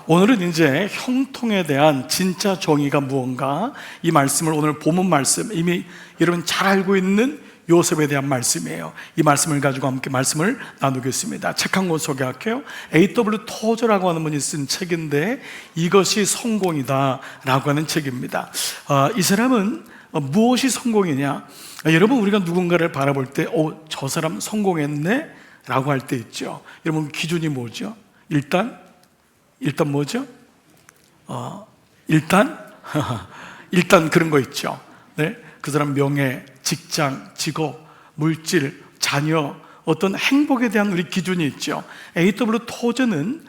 오늘은 이제 형통에 대한 진짜 정의가 무언가, 이 말씀을 오늘 본문 말씀, 이미 여러분 잘 알고 있는 요셉에 대한 말씀이에요. 이 말씀을 가지고 함께 말씀을 나누겠습니다. 책 한 권 소개할게요. A.W. 토저라고 하는 분이 쓴 책인데, 이것이 성공이다 라고 하는 책입니다. 이 사람은 무엇이 성공이냐, 여러분 우리가 누군가를 바라볼 때 저 사람 성공했네 라고 할 때 있죠. 여러분 기준이 뭐죠? 일단 뭐죠? 일단 그런 거 있죠. 네? 그 사람 명예, 직장, 직업, 물질, 자녀, 어떤 행복에 대한 우리 기준이 있죠. A.W. 토저는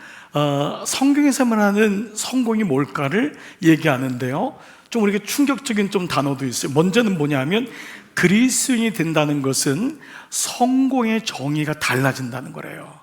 성경에서 말하는 성공이 뭘까를 얘기하는데요, 좀 우리에게 충격적인 좀 단어도 있어요. 먼저는 뭐냐면, 그리스도인이 된다는 것은 성공의 정의가 달라진다는 거래요.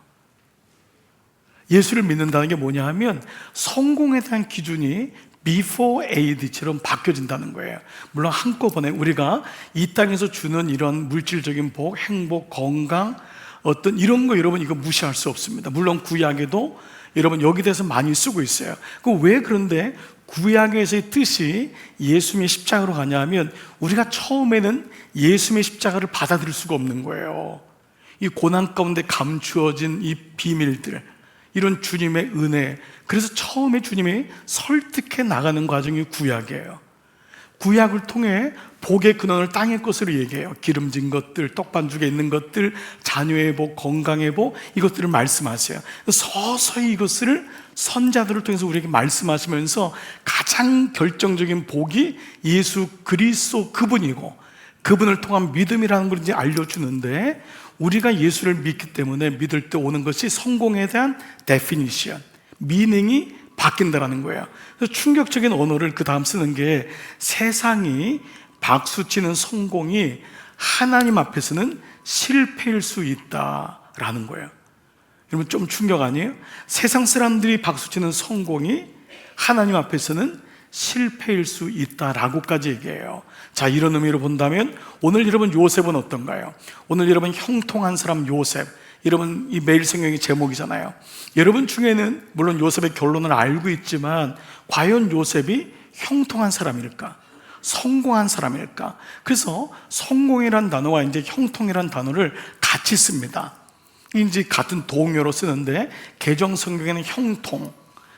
예수를 믿는다는 게 뭐냐 하면, 성공에 대한 기준이 before AD처럼 바뀌어진다는 거예요. 물론 한꺼번에 우리가 이 땅에서 주는 이런 물질적인 복, 행복, 건강, 어떤 이런 거 여러분 이거 무시할 수 없습니다. 물론 구약에도 여러분 여기 대해서 많이 쓰고 있어요. 왜 그런데 구약에서의 뜻이 예수님의 십자가로 가냐면, 우리가 처음에는 예수님의 십자가를 받아들일 수가 없는 거예요. 이 고난 가운데 감추어진 이 비밀들, 이런 주님의 은혜, 그래서 처음에 주님이 설득해 나가는 과정이 구약이에요. 구약을 통해 복의 근원을 땅의 것으로 얘기해요. 기름진 것들, 떡반죽에 있는 것들, 자녀의 복, 건강의 복, 이것들을 말씀하세요. 서서히 이것을 선자들을 통해서 우리에게 말씀하시면서 가장 결정적인 복이 예수 그리스도 그분이고, 그분을 통한 믿음이라는 걸 이제 알려주는데, 우리가 예수를 믿기 때문에 믿을 때 오는 것이 성공에 대한 데피니션, 미닝이 바뀐다라는 거예요. 그래서 충격적인 언어를 그 다음 쓰는 게, 세상이 박수치는 성공이 하나님 앞에서는 실패일 수 있다라는 거예요. 여러분 좀 충격 아니에요? 세상 사람들이 박수치는 성공이 하나님 앞에서는 실패일 수 있다라고까지 얘기해요. 자, 이런 의미로 본다면 오늘 여러분 요셉은 어떤가요? 오늘 여러분 형통한 사람 요셉, 여러분 이 매일 성경의 제목이잖아요. 여러분 중에는 물론 요셉의 결론을 알고 있지만, 과연 요셉이 형통한 사람일까? 성공한 사람일까? 그래서 성공이란 단어와 이제 형통이란 단어를 같이 씁니다. 이제 같은 동요로 쓰는데, 개정 성경에는 형통,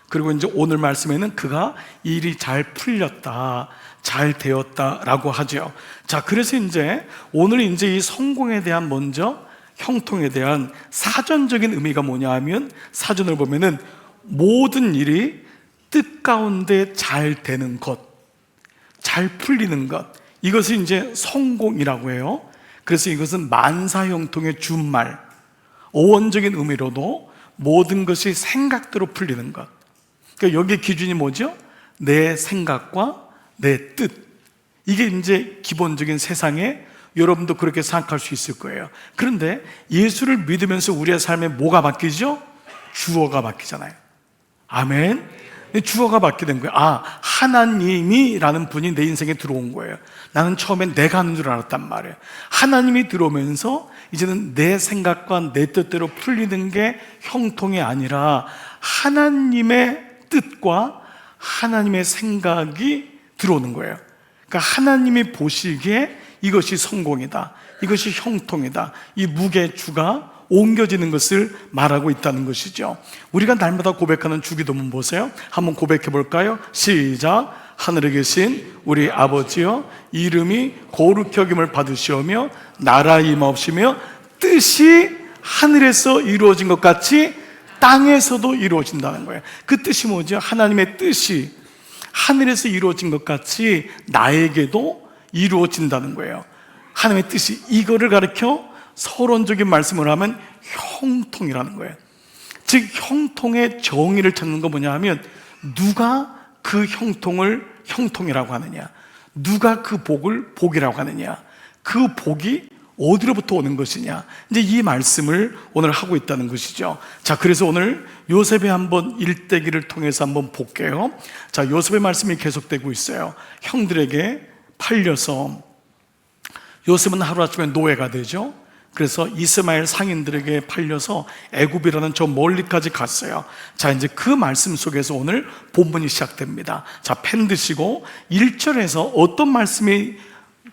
그리고 이제 오늘 말씀에는 그가 일이 잘 풀렸다, 잘 되었다라고 하죠. 자, 그래서 이제 오늘 이제 이 성공에 대한, 먼저 형통에 대한 사전적인 의미가 뭐냐 하면, 사전을 보면은 모든 일이 뜻 가운데 잘 되는 것, 잘 풀리는 것, 이것이 이제 성공이라고 해요. 그래서 이것은 만사형통의 준말, 어원적인 의미로도 모든 것이 생각대로 풀리는 것. 그러니까 여기의 기준이 뭐죠? 내 생각과 내 뜻. 이게 이제 기본적인 세상에 여러분도 그렇게 생각할 수 있을 거예요. 그런데 예수를 믿으면서 우리의 삶에 뭐가 바뀌죠? 주어가 바뀌잖아요. 아멘. 주어가 바뀌게 된 거예요. 하나님이라는 분이 내 인생에 들어온 거예요. 나는 처음엔 내가 하는 줄 알았단 말이에요. 하나님이 들어오면서 이제는 내 생각과 내 뜻대로 풀리는 게 형통이 아니라, 하나님의 뜻과 하나님의 생각이 들어오는 거예요. 그러니까 하나님이 보시기에 이것이 성공이다, 이것이 형통이다, 이 무게주가 옮겨지는 것을 말하고 있다는 것이죠. 우리가 날마다 고백하는 주기도문 보세요. 한번 고백해 볼까요? 시작. 하늘에 계신 우리 아버지여, 이름이 거룩히 여김을 받으시오며 나라 임하옵시며 뜻이 하늘에서 이루어진 것 같이 땅에서도 이루어진다는 거예요. 그 뜻이 뭐죠? 하나님의 뜻이 하늘에서 이루어진 것 같이 나에게도 이루어진다는 거예요. 하나님의 뜻이, 이거를 가르쳐 서론적인 말씀을 하면 형통이라는 거예요. 즉 형통의 정의를 찾는 건 뭐냐 하면, 누가 그 형통을 형통이라고 하느냐, 누가 그 복을 복이라고 하느냐, 그 복이 어디로부터 오는 것이냐, 이제 이 말씀을 오늘 하고 있다는 것이죠. 자, 그래서 오늘 요셉의 한번 일대기를 통해서 한번 볼게요. 자, 요셉의 말씀이 계속되고 있어요. 형들에게 팔려서 요셉은 하루아침에 노예가 되죠. 그래서 이스마엘 상인들에게 팔려서 애굽이라는 저 멀리까지 갔어요. 자, 이제 그 말씀 속에서 오늘 본문이 시작됩니다. 자, 펜 드시고 1절에서 어떤 말씀이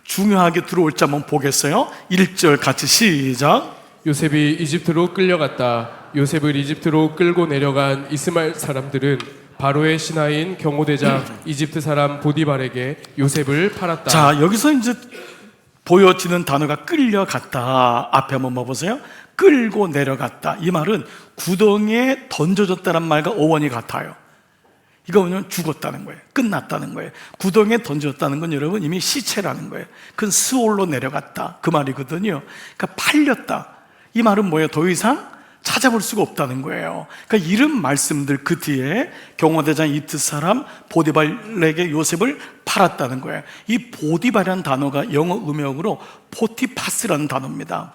중요하게 들어올지 한번 보겠어요. 1절 같이 시작. 요셉이 이집트로 끌려갔다. 요셉을 이집트로 끌고 내려간 이스마엘 사람들은 바로의 신하인 경호대장 이집트 사람 보디발에게 요셉을 팔았다. 자, 여기서 이제 보여지는 단어가 끌려갔다. 앞에 한번 봐보세요. 끌고 내려갔다. 이 말은 구덩이에 던져졌다는 말과 어원이 같아요. 이거 뭐냐면 죽었다는 거예요. 끝났다는 거예요. 구덩이에 던졌다는 건 여러분 이미 시체라는 거예요. 그건 스올로 내려갔다. 그 말이거든요. 그러니까 팔렸다. 이 말은 뭐예요? 더 이상 찾아볼 수가 없다는 거예요. 그러니까 이런 말씀들 그 뒤에 경호대장 이집트 사람 보디발에게 요셉을 팔았다는 거예요. 이 보디발이라는 단어가 영어 음역으로 포티파스라는 단어입니다.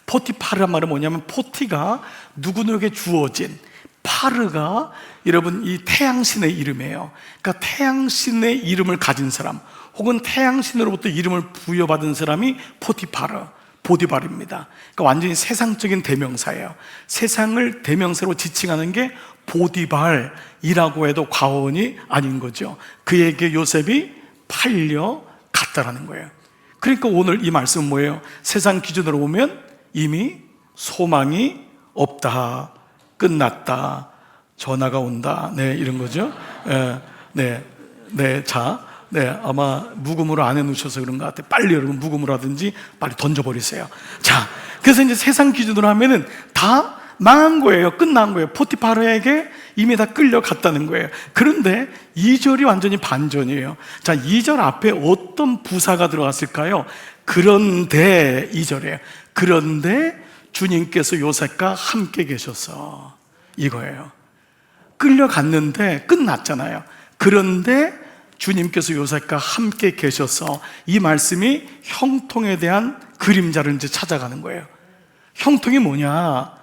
포티파르란 말은 뭐냐면 포티가 누구누구에게 주어진, 파르가 여러분 이 태양신의 이름이에요. 그러니까 태양신의 이름을 가진 사람 혹은 태양신으로부터 이름을 부여받은 사람이 보디발입니다. 그러니까 완전히 세상적인 대명사예요. 세상을 대명사로 지칭하는 게 보디발이라고 해도 과언이 아닌 거죠. 그에게 요셉이 팔려갔다라는 거예요. 그러니까 오늘 이 말씀은 뭐예요? 세상 기준으로 보면 이미 소망이 없다, 끝났다, 전화가 온다, 네, 이런 거죠. 아마 묵음으로 안 해놓으셔서 그런 것 같아요. 빨리 여러분 묵음으로 하든지 빨리 던져버리세요. 자, 그래서 이제 세상 기준으로 하면은 다 망한 거예요. 끝난 거예요. 포티파르에게 이미 다 끌려갔다는 거예요. 그런데 2절이 완전히 반전이에요. 자, 2절 앞에 어떤 부사가 들어갔을까요? 그런데 2절이에요. 그런데 주님께서 요셉과 함께 계셔서, 이거예요. 끌려갔는데 끝났잖아요. 그런데 주님께서 요셉과 함께 계셔서, 이 말씀이 형통에 대한 그림자를 이제 찾아가는 거예요. 형통이 뭐냐?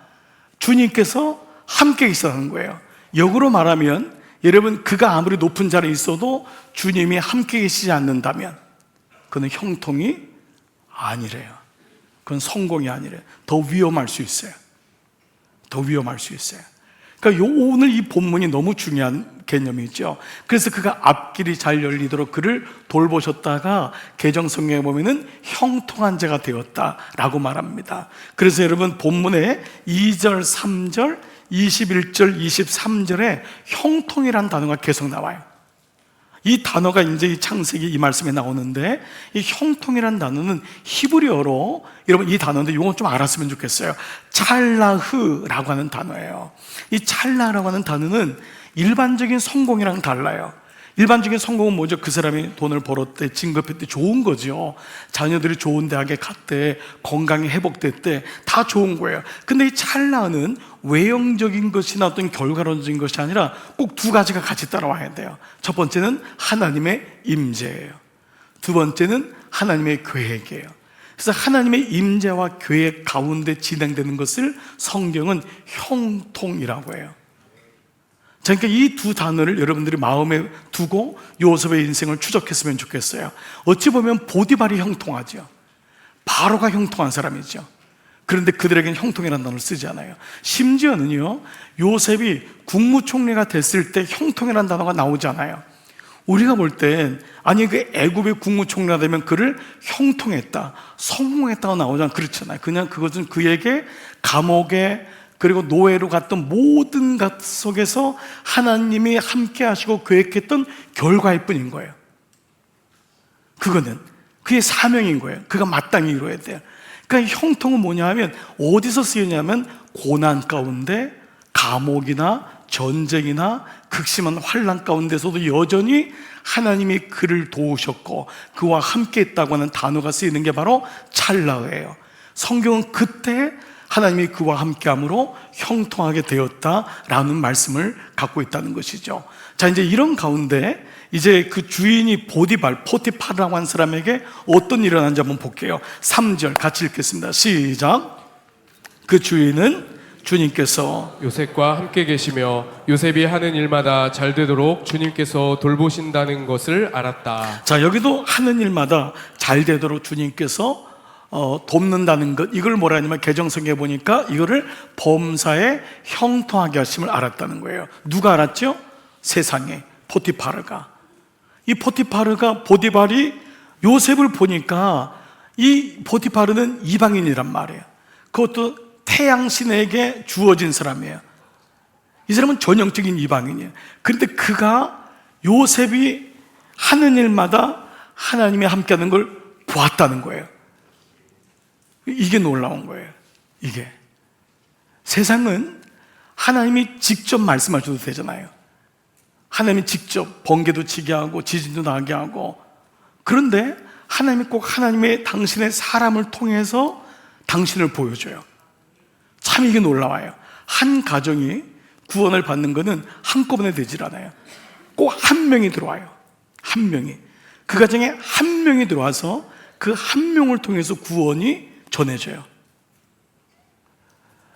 주님께서 함께 있었는 거예요. 역으로 말하면 여러분, 그가 아무리 높은 자리에 있어도 주님이 함께 계시지 않는다면 그는 형통이 아니래요. 그건 성공이 아니래요. 더 위험할 수 있어요. 더 위험할 수 있어요. 그러니까 오늘 이 본문이 너무 중요한 개념이죠. 그래서 그가 앞길이 잘 열리도록 그를 돌보셨다가 개정성경에 보면은 형통한 자가 되었다라고 말합니다. 그래서 여러분 본문에 2절, 3절, 21절, 23절에 형통이라는 단어가 계속 나와요. 이 단어가 이제 이 창세기 이 말씀에 나오는데, 이 형통이라는 단어는 히브리어로, 여러분 이 단어인데 이건 좀 알았으면 좋겠어요. 찰라흐라고 하는 단어예요. 이 찰라라고 하는 단어는 일반적인 성공이랑 달라요. 일반적인 성공은 뭐죠? 그 사람이 돈을 벌었대, 진급했대, 좋은 거죠. 자녀들이 좋은 대학에 갔대, 건강이 회복됐대, 다 좋은 거예요. 근데 이 찰나는 외형적인 것이나 어떤 결과론적인 것이 아니라 꼭 두 가지가 같이 따라와야 돼요. 첫 번째는 하나님의 임재예요. 두 번째는 하나님의 계획이에요. 그래서 하나님의 임재와 계획 가운데 진행되는 것을 성경은 형통이라고 해요. 그러니까 이 두 단어를 여러분들이 마음에 두고 요셉의 인생을 추적했으면 좋겠어요. 어찌 보면 보디발이 형통하죠. 바로가 형통한 사람이죠. 그런데 그들에게는 형통이라는 단어를 쓰지 않아요. 심지어는요, 요셉이 국무총리가 됐을 때 형통이라는 단어가 나오지 않아요. 우리가 볼 땐 아니 그 애굽의 국무총리가 되면 그를 형통했다, 성공했다고 나오잖아요. 그렇잖아요. 그냥 그것은 그에게 감옥에 그리고 노예로 갔던 모든 것 속에서 하나님이 함께 하시고 계획했던 결과일 뿐인 거예요. 그거는 그의 사명인 거예요. 그가 마땅히 이루어야 돼요. 그러니까 형통은 뭐냐 하면 어디서 쓰이냐면 고난 가운데, 감옥이나 전쟁이나 극심한 환난 가운데서도 여전히 하나님이 그를 도우셨고 그와 함께 했다고 하는 단어가 쓰이는 게 바로 찰나예요. 성경은 그때 하나님이 그와 함께함으로 형통하게 되었다라는 말씀을 갖고 있다는 것이죠. 자, 이제 이런 가운데 이제 그 주인이 포티파르라고 한 사람에게 어떤 일이 일어난지 한번 볼게요. 3절 같이 읽겠습니다. 시작. 그 주인은 주님께서 요셉과 함께 계시며 요셉이 하는 일마다 잘 되도록 주님께서 돌보신다는 것을 알았다. 자, 여기도 하는 일마다 잘 되도록 주님께서 돕는다는 것, 이걸 뭐라 하냐면 개정성에 보니까 이거를 범사에 형통하게 하심을 알았다는 거예요. 누가 알았죠? 세상에 포티파르가. 이 포티파르가 보디발이 요셉을 보니까 이 포티파르는 이방인이란 말이에요. 그것도 태양신에게 주어진 사람이에요. 이 사람은 전형적인 이방인이에요. 그런데 그가 요셉이 하는 일마다 하나님이 함께하는 걸 보았다는 거예요. 이게 놀라운 거예요. 이게 세상은 하나님이 직접 말씀하셔도 되잖아요. 하나님이 직접 번개도 치게 하고 지진도 나게 하고, 그런데 하나님이 꼭 하나님의 당신의 사람을 통해서 당신을 보여줘요. 참 이게 놀라워요. 한 가정이 구원을 받는 것은 한꺼번에 되질 않아요. 꼭 한 명이 들어와요. 한 명이. 그 가정에 한 명이 들어와서 그 한 명을 통해서 구원이 전해져요.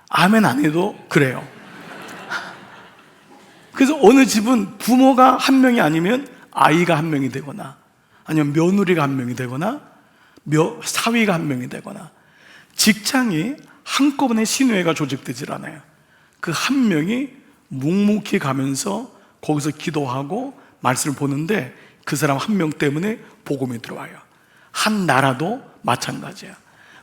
아멘 안 해도 그래요. 그래서 어느 집은 부모가 한 명이 아니면 아이가 한 명이 되거나, 아니면 며느리가 한 명이 되거나, 사위가 한 명이 되거나, 직장이 한꺼번에 신회가 조직되질 않아요. 그 한 명이 묵묵히 가면서 거기서 기도하고 말씀을 보는데 그 사람 한 명 때문에 복음이 들어와요. 한 나라도 마찬가지야.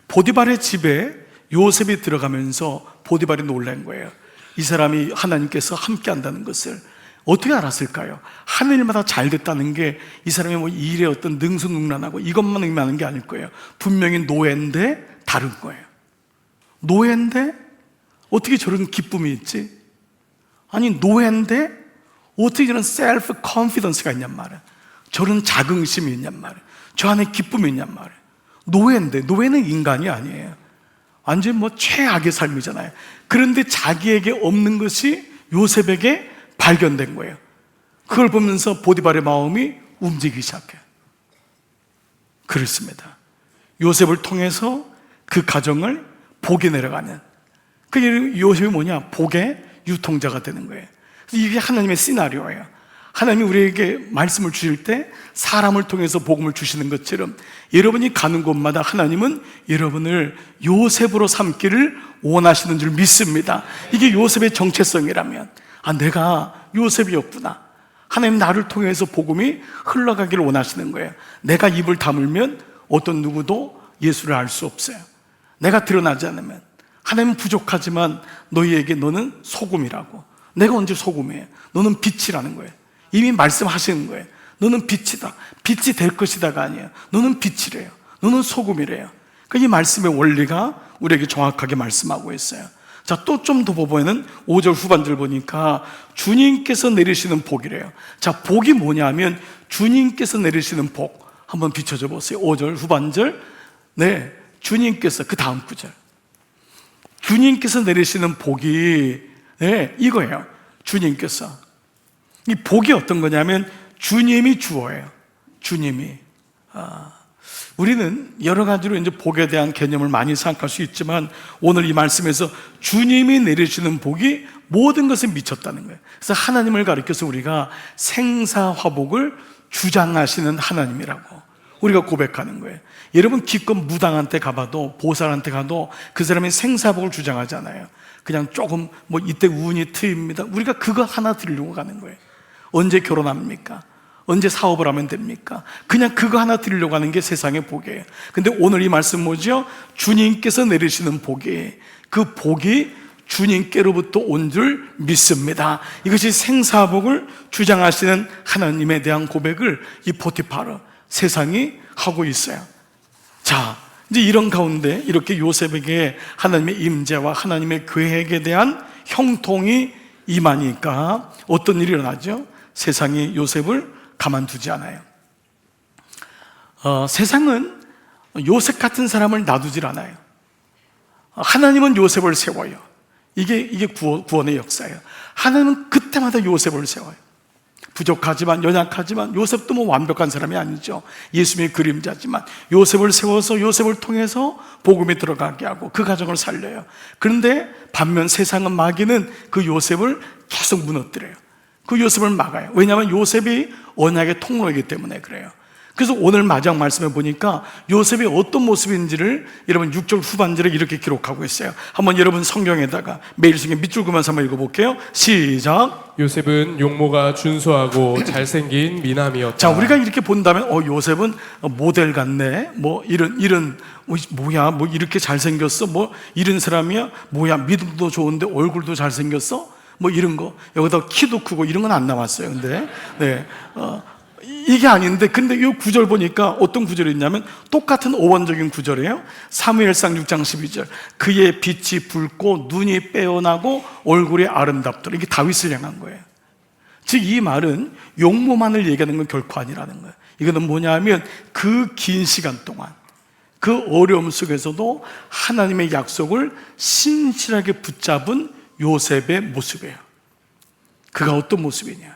보디발의 집에 요셉이 들어가면서 보디발이 놀란 거예요. 이 사람이 하나님께서 함께 한다는 것을 어떻게 알았을까요? 하늘마다 잘 됐다는 게 이 사람의 뭐 일에 어떤 능수능란하고 이것만 의미하는 게 아닐 거예요. 분명히 노예인데 다른 거예요. 노예인데 어떻게 저런 기쁨이 있지? 아니 노예인데 어떻게 저런 셀프 컨피던스가 있냔 말이야. 저런 자긍심이 있냔 말이야. 저 안에 기쁨이 있냔 말이야. 노예인데, 노예는 인간이 아니에요. 완전 뭐 최악의 삶이잖아요. 그런데 자기에게 없는 것이 요셉에게 발견된 거예요. 그걸 보면서 보디발의 마음이 움직이기 시작해요. 그렇습니다. 요셉을 통해서 그 가정을 복이 내려가는, 그 요셉이 뭐냐? 복의 유통자가 되는 거예요. 이게 하나님의 시나리오예요. 하나님이 우리에게 말씀을 주실 때 사람을 통해서 복음을 주시는 것처럼 여러분이 가는 곳마다 하나님은 여러분을 요셉으로 삼기를 원하시는 줄 믿습니다. 이게 요셉의 정체성이라면, 내가 요셉이었구나. 하나님 나를 통해서 복음이 흘러가기를 원하시는 거예요. 내가 입을 다물면 어떤 누구도 예수를 알 수 없어요. 내가 드러나지 않으면. 하나님은 부족하지만 너희에게 너는 소금이라고. 내가 언제 소금이에요? 너는 빛이라는 거예요. 이미 말씀하시는 거예요. 너는 빛이다. 빛이 될 것이다가 아니에요. 너는 빛이래요. 너는 소금이래요. 그러니까 이 말씀의 원리가 우리에게 정확하게 말씀하고 있어요. 자, 또 좀 더 보면은 5절 후반절 보니까 주님께서 내리시는 복이래요. 자, 복이 뭐냐면 주님께서 내리시는 복. 한번 비춰줘 보세요. 5절 후반절. 네, 주님께서, 그 다음 구절. 주님께서 내리시는 복이, 네, 이거예요. 주님께서. 이 복이 어떤 거냐면 주님이 주어예요. 주님이. 우리는 여러 가지로 이제 복에 대한 개념을 많이 생각할 수 있지만 오늘 이 말씀에서 주님이 내리시는 복이 모든 것에 미쳤다는 거예요. 그래서 하나님을 가리켜서 우리가 생사화복을 주장하시는 하나님이라고 우리가 고백하는 거예요. 여러분 기껏 무당한테 가봐도, 보살한테 가도 그 사람이 생사복을 주장하잖아요. 그냥 조금 뭐 이때 운이 트입니다. 우리가 그거 하나 드리려고 가는 거예요. 언제 결혼합니까? 언제 사업을 하면 됩니까? 그냥 그거 하나 드리려고 하는 게 세상의 복이에요. 근데 오늘 이 말씀 뭐죠? 주님께서 내리시는 복이, 그 복이 주님께로부터 온 줄 믿습니다. 이것이 생사복을 주장하시는 하나님에 대한 고백을 이 포티파르 세상이 하고 있어요. 자, 이제 이런 가운데 이렇게 요셉에게 하나님의 임재와 하나님의 계획에 대한 형통이 임하니까 어떤 일이 일어나죠? 세상이 요셉을 가만두지 않아요. 세상은 요셉 같은 사람을 놔두질 않아요. 하나님은 요셉을 세워요. 이게 구원의 역사예요. 하나님은 그때마다 요셉을 세워요. 부족하지만, 연약하지만, 요셉도 뭐 완벽한 사람이 아니죠. 예수님의 그림자지만 요셉을 세워서 요셉을 통해서 복음이 들어가게 하고 그 가정을 살려요. 그런데 반면 세상은, 마귀는 그 요셉을 계속 무너뜨려요. 그 요셉을 막아요. 왜냐하면 요셉이 언약의 통로이기 때문에 그래요. 그래서 오늘 마지막 말씀에 보니까 요셉이 어떤 모습인지를 여러분 6절 후반절에 이렇게 기록하고 있어요. 한번 여러분 성경에다가 매일 성경 밑줄 그면서 한번 읽어볼게요. 시작. 요셉은 용모가 준수하고 잘생긴 미남이었다. 자, 우리가 이렇게 본다면 요셉은 모델 같네. 뭐 이런 뭐야, 뭐 이렇게 잘생겼어. 뭐 이런 사람이야. 뭐야, 믿음도 좋은데 얼굴도 잘생겼어. 뭐 이런 거. 여기다 키도 크고 이런 건 안 나왔어요. 근데 네. 이게 아닌데, 근데 이 구절 보니까 어떤 구절이 있냐면 똑같은 오원적인 구절이에요. 사무엘상 6장 12절. 그의 빛이 붉고 눈이 빼어나고 얼굴이 아름답더라. 이게 다윗을 향한 거예요. 즉 이 말은 용모만을 얘기하는 건 결코 아니라는 거예요. 이거는 뭐냐면 그 긴 시간 동안 그 어려움 속에서도 하나님의 약속을 신실하게 붙잡은 요셉의 모습이에요. 그가 어떤 모습이냐,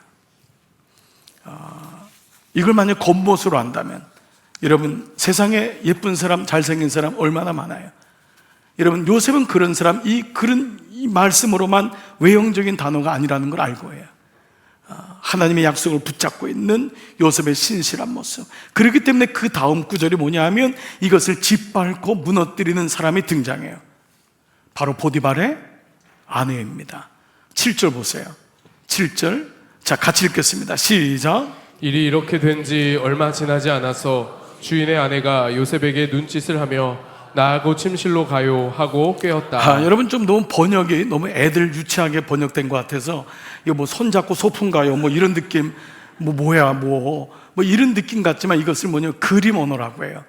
이걸 만약 겉모습으로 한다면, 여러분 세상에 예쁜 사람, 잘생긴 사람 얼마나 많아요. 여러분 요셉은 그런 사람, 이 말씀으로만 외형적인 단어가 아니라는 걸 알고 해요. 하나님의 약속을 붙잡고 있는 요셉의 신실한 모습. 그렇기 때문에 그 다음 구절이 뭐냐 하면 이것을 짓밟고 무너뜨리는 사람이 등장해요. 바로 보디발의 아내입니다. 7절 보세요. 7절. 자, 같이 읽겠습니다. 시작. 일이 이렇게 된 지 얼마 지나지 않아서 주인의 아내가 요셉에게 눈짓을 하며 나하고 침실로 가요 하고 꿰었다. 여러분 좀 너무 번역이 너무 애들 유치하게 번역된 것 같아서 이거 뭐 손잡고 소풍 가요 뭐 이런 느낌, 뭐 이런 느낌 같지만 이것을 뭐냐, 그림 언어라고 해요.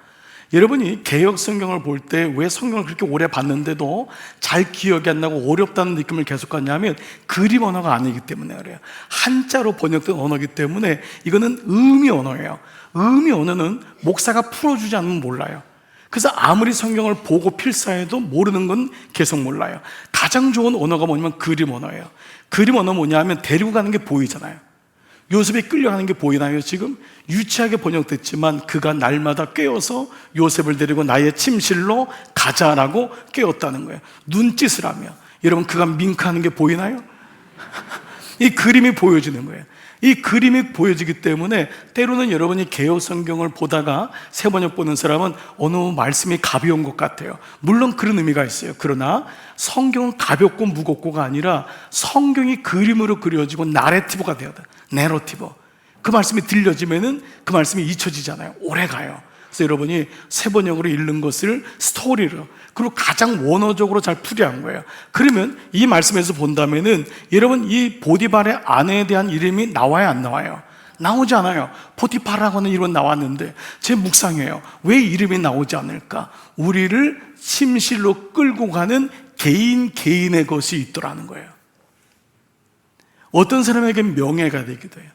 여러분이 개역 성경을 볼 때 왜 성경을 그렇게 오래 봤는데도 잘 기억이 안 나고 어렵다는 느낌을 계속 갖냐면 그림 언어가 아니기 때문에 그래요. 한자로 번역된 언어이기 때문에 이거는 의미 언어예요. 의미 언어는 목사가 풀어주지 않으면 몰라요. 그래서 아무리 성경을 보고 필사해도 모르는 건 계속 몰라요. 가장 좋은 언어가 뭐냐면 그림 언어예요. 그림 언어 뭐냐면 데리고 가는 게 보이잖아요. 요셉이 끌려가는 게 보이나요? 지금 유치하게 번역됐지만 그가 날마다 깨어서 요셉을 데리고 나의 침실로 가자라고 깨웠다는 거예요. 눈짓을 하며. 여러분 그가 윙크하는 게 보이나요? 이 그림이 보여지는 거예요. 이 그림이 보여지기 때문에 때로는 여러분이 개역 성경을 보다가 새 번역 보는 사람은 어느 말씀이 가벼운 것 같아요. 물론 그런 의미가 있어요. 그러나 성경은 가볍고 무겁고가 아니라 성경이 그림으로 그려지고 나레티브가 되어야 돼요. 내러티브. 그 말씀이 들려지면은 그 말씀이 잊혀지잖아요. 오래 가요. 그래서 여러분이 새 번역으로 읽는 것을 스토리로, 그리고 가장 원어적으로 잘 풀이한 거예요. 그러면 이 말씀에서 본다면은 여러분 이 보디발의 아내에 대한 이름이 나와요, 안 나와요? 나오지 않아요. 보디발이라고 하는 이름은 나왔는데 제 묵상이에요. 왜 이름이 나오지 않을까? 우리를 침실로 끌고 가는 개인의 것이 있더라는 거예요. 어떤 사람에게는 명예가 되기도 해요.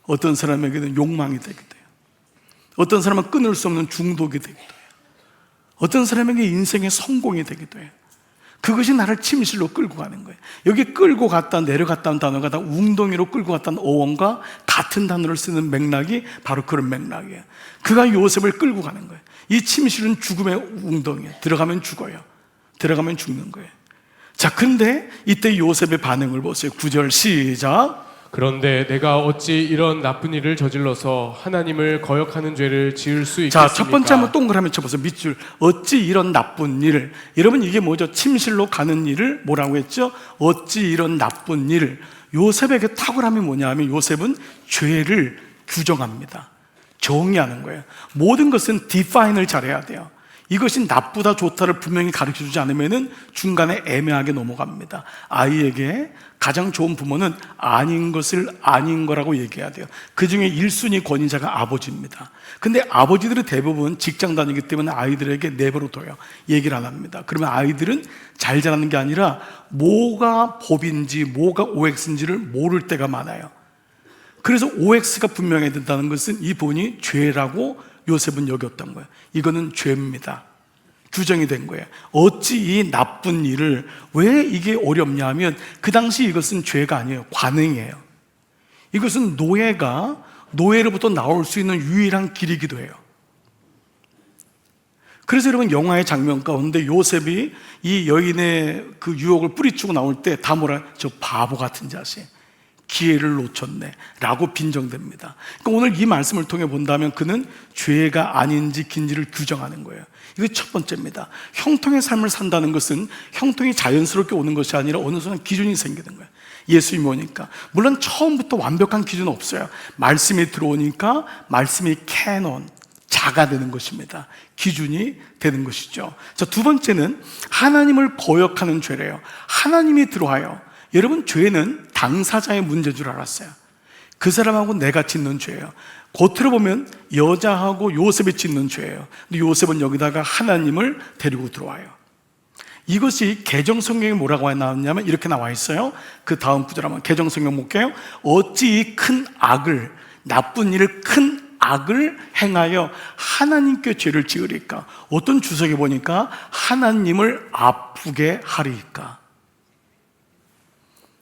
어떤 사람에게는 욕망이 되기도 해요. 어떤 사람은 끊을 수 없는 중독이 되기도 해요. 어떤 사람에게 인생의 성공이 되기도 해요. 그것이 나를 침실로 끌고 가는 거예요. 여기 끌고 갔다 내려갔다는 단어가 다 웅덩이로 끌고 갔다는 어원과 같은 단어를 쓰는 맥락이 바로 그런 맥락이에요. 그가 요셉을 끌고 가는 거예요. 이 침실은 죽음의 웅덩이에요. 들어가면 죽어요. 들어가면 죽는 거예요. 자, 근데 이때 요셉의 반응을 보세요. 9절 시작. 그런데 내가 어찌 이런 나쁜 일을 저질러서 하나님을 거역하는 죄를 지을 수 있겠습니까? 자, 첫 번째 한번 동그라미 쳐보세요. 밑줄. 어찌 이런 나쁜 일을. 여러분 이게 뭐죠? 침실로 가는 일을 뭐라고 했죠? 어찌 이런 나쁜 일을. 요셉에게 탁월함이 뭐냐 하면 요셉은 죄를 규정합니다. 정의하는 거예요. 모든 것은 디파인을 잘해야 돼요. 이것이 나쁘다 좋다를 분명히 가르쳐주지 않으면 중간에 애매하게 넘어갑니다. 아이에게 가장 좋은 부모는 아닌 것을 아닌 거라고 얘기해야 돼요. 그 중에 1순위 권위자가 아버지입니다. 근데 아버지들은 대부분 직장 다니기 때문에 아이들에게 내버려 둬요. 얘기를 안 합니다. 그러면 아이들은 잘 자라는 게 아니라 뭐가 법인지 뭐가 OX인지를 모를 때가 많아요. 그래서 OX가 분명해야 된다는 것은 이 본이 죄라고 요셉은 여겼던 거예요. 이거는 죄입니다. 규정이 된 거예요. 어찌 이 나쁜 일을, 왜 이게 어렵냐 하면 그 당시 이것은 죄가 아니에요. 관행이에요. 이것은 노예가 노예로부터 나올 수 있는 유일한 길이기도 해요. 그래서 여러분 영화의 장면 가운데 요셉이 이 여인의 그 유혹을 뿌리치고 나올 때 다 뭐라, 저 바보 같은 자식, 기회를 놓쳤네 라고 빈정됩니다. 그러니까 오늘 이 말씀을 통해 본다면 그는 죄가 아닌지 긴지를 규정하는 거예요. 이거 첫 번째입니다. 형통의 삶을 산다는 것은 형통이 자연스럽게 오는 것이 아니라 어느 순간 기준이 생기는 거예요. 예수님이 오니까 물론 처음부터 완벽한 기준은 없어요. 말씀이 들어오니까 말씀이 캐논, 자가 되는 것입니다. 기준이 되는 것이죠. 자, 두 번째는 하나님을 거역하는 죄래요. 하나님이 들어와요. 여러분, 죄는 당사자의 문제인 줄 알았어요. 그 사람하고 내가 짓는 죄예요. 겉으로 보면 여자하고 요셉이 짓는 죄예요. 근데 요셉은 여기다가 하나님을 데리고 들어와요. 이것이 개정성경에 뭐라고 나왔냐면 이렇게 나와 있어요. 그 다음 구절 한번 개정성경 볼게요. 어찌 큰 악을, 나쁜 일을, 큰 악을 행하여 하나님께 죄를 지으리까? 어떤 주석에 보니까 하나님을 아프게 하리까?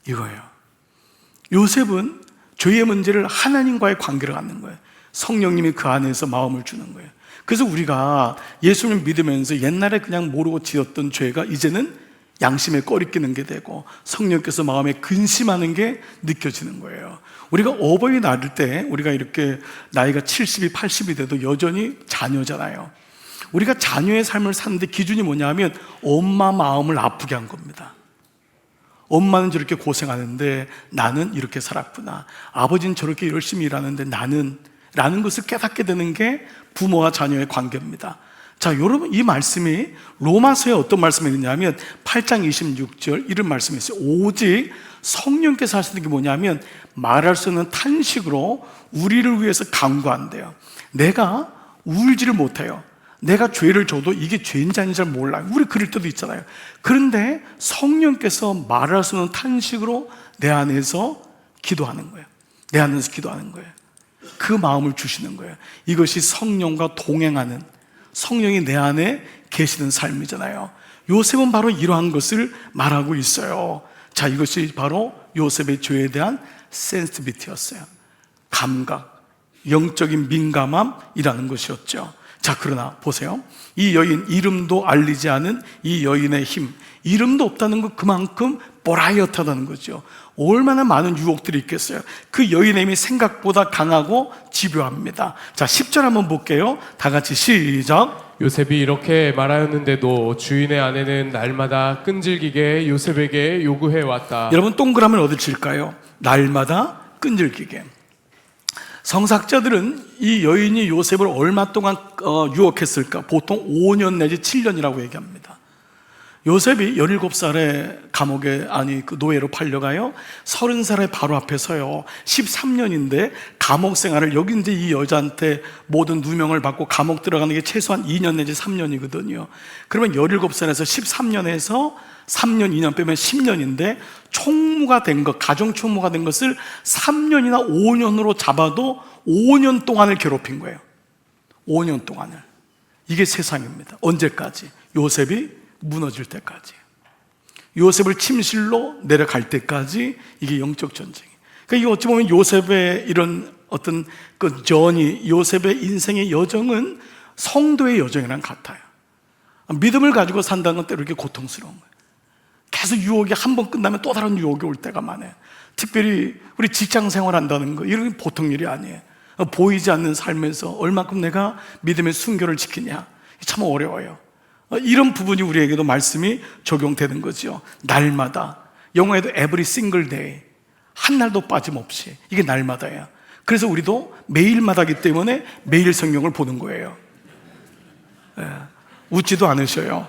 이거예요. 요셉은 죄의 문제를 하나님과의 관계를 갖는 거예요. 성령님이 그 안에서 마음을 주는 거예요. 그래서 우리가 예수님을 믿으면서 옛날에 그냥 모르고 지었던 죄가 이제는 양심에 꺼리끼는 게 되고 성령께서 마음에 근심하는 게 느껴지는 거예요. 우리가 어버이날일 때 우리가 이렇게 나이가 70이 80이 돼도 여전히 자녀잖아요. 우리가 자녀의 삶을 사는데 기준이 뭐냐면 엄마 마음을 아프게 한 겁니다. 엄마는 저렇게 고생하는데 나는 이렇게 살았구나. 아버지는 저렇게 열심히 일하는데 나는, 라는 것을 깨닫게 되는 게 부모와 자녀의 관계입니다. 자, 여러분, 이 말씀이 로마서에 어떤 말씀이 있냐면 8장 26절 이런 말씀이 있어요. 오직 성령께서 하시는 게 뭐냐면 말할 수 없는 탄식으로 우리를 위해서 간구한대요. 내가 울지를 못해요. 내가 죄를 져도 이게 죄인지 아닌지 잘 몰라요. 우리 그럴 때도 있잖아요. 그런데 성령께서 말할 수 없는 탄식으로 내 안에서 기도하는 거예요. 내 안에서 기도하는 거예요. 그 마음을 주시는 거예요. 이것이 성령과 동행하는, 성령이 내 안에 계시는 삶이잖아요. 요셉은 바로 이러한 것을 말하고 있어요. 자, 이것이 바로 요셉의 죄에 대한 센시티비티였어요. 감각, 영적인 민감함이라는 것이었죠. 자, 그러나 보세요. 이 여인, 이름도 알리지 않은 이 여인의 힘, 이름도 없다는 건 그만큼 보라이어트하다는 거죠. 얼마나 많은 유혹들이 있겠어요. 그 여인의 힘이 생각보다 강하고 집요합니다. 자, 10절 한번 볼게요. 다 같이 시작. 요셉이 이렇게 말하였는데도 주인의 아내는 날마다 끈질기게 요셉에게 요구해 왔다. 여러분, 동그라미를 어디 칠까요? 날마다 끈질기게. 성사학자들은 이 여인이 요셉을 얼마 동안 유혹했을까? 보통 5년 내지 7년이라고 얘기합니다. 요셉이 17살에 감옥에, 그 노예로 팔려가요. 30살에 바로 앞에 서요. 13년인데 감옥 생활을, 여기 이제 이 여자한테 모든 누명을 받고 감옥 들어가는 게 최소한 2년 내지 3년이거든요. 그러면 17살에서 13년에서 3년, 2년 빼면 10년인데 총무가 된 것, 가정 총무가 된 것을 3년이나 5년으로 잡아도 5년 동안을 괴롭힌 거예요. 5년 동안을. 이게 세상입니다. 언제까지? 요셉이 무너질 때까지, 요셉을 침실로 내려갈 때까지 이게 영적 전쟁이에요. 그러니까 이게 어찌 보면 요셉의 이런 어떤 그 전이, 요셉의 인생의 여정은 성도의 여정이랑 같아요. 믿음을 가지고 산다는 건 때로 이렇게 고통스러운 거예요. 계속 유혹이 한 번 끝나면 또 다른 유혹이 올 때가 많아요. 특별히 우리 직장 생활 한다는 거, 이런 게 보통 일이 아니에요. 보이지 않는 삶에서 얼마큼 내가 믿음의 순결을 지키냐, 참 어려워요. 이런 부분이 우리에게도 말씀이 적용되는 거죠. 날마다, 영어에도 every single day, 한 날도 빠짐없이, 이게 날마다야. 그래서 우리도 매일마다기 때문에 매일 성경을 보는 거예요. 웃지도 않으셔요.